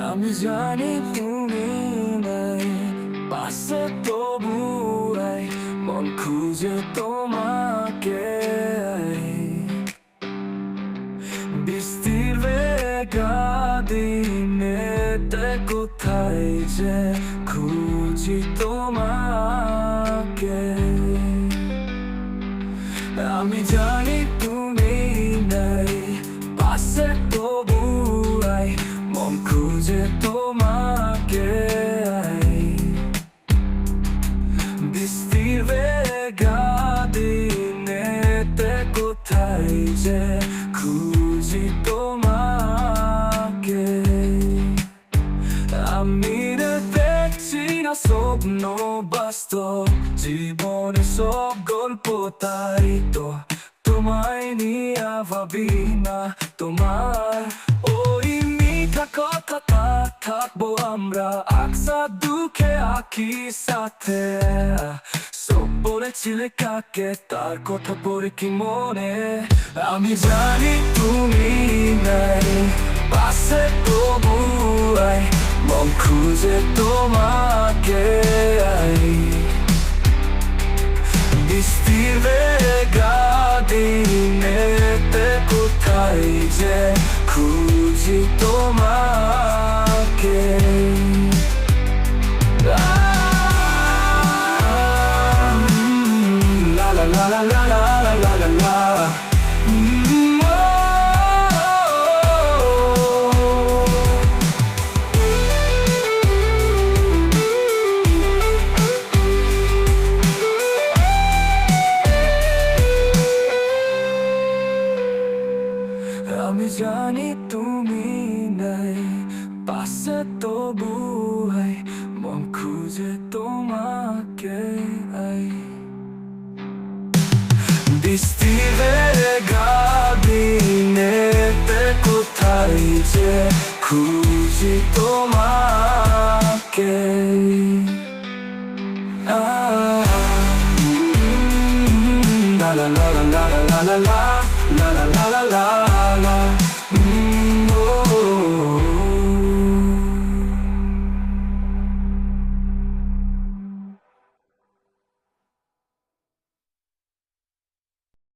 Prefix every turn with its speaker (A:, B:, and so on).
A: আমি জানি তুমি নাই পাশে, তবু মন খুঁজে তোমাকে। বৃষ্টির বেগা দিনেতে কোথায় যে খুঁজি তোমাকে। আমি জানি তুমি নাই পাশে, তবু মন খুঁজে তোমাকে। বৃষ্টির বেগা দিনেতে কোথায় যে খুঁজি তোমাকে। আমি দেখছি না স্বপ্ন বাস্তব, জীবনে সব গল্প তাই তো তোমায় নিয়ে ভাবি না। তোমার ওই মিঠা কথা থাকবো আমরা আকসা দুঃখে আঁকি সাথে। সব বলেছিলে কাকে, তার কথা পড়ে কি মনে। আমি জানি তুমি নাই পাশে, তবু মন খুঁজে তোমাকে। বৃষ্টির বেগা দিনেতে কোথায় যে খুঁজি তোমাকে। লা লা লা লা লা লা লা লা লা। আমি জানি তুমি নাই পাশে, তবু মন খুঁজে তোমাকে। বৃষ্টির বেগা দিনেতে কোথায় যে খুঁজি তোমাকে।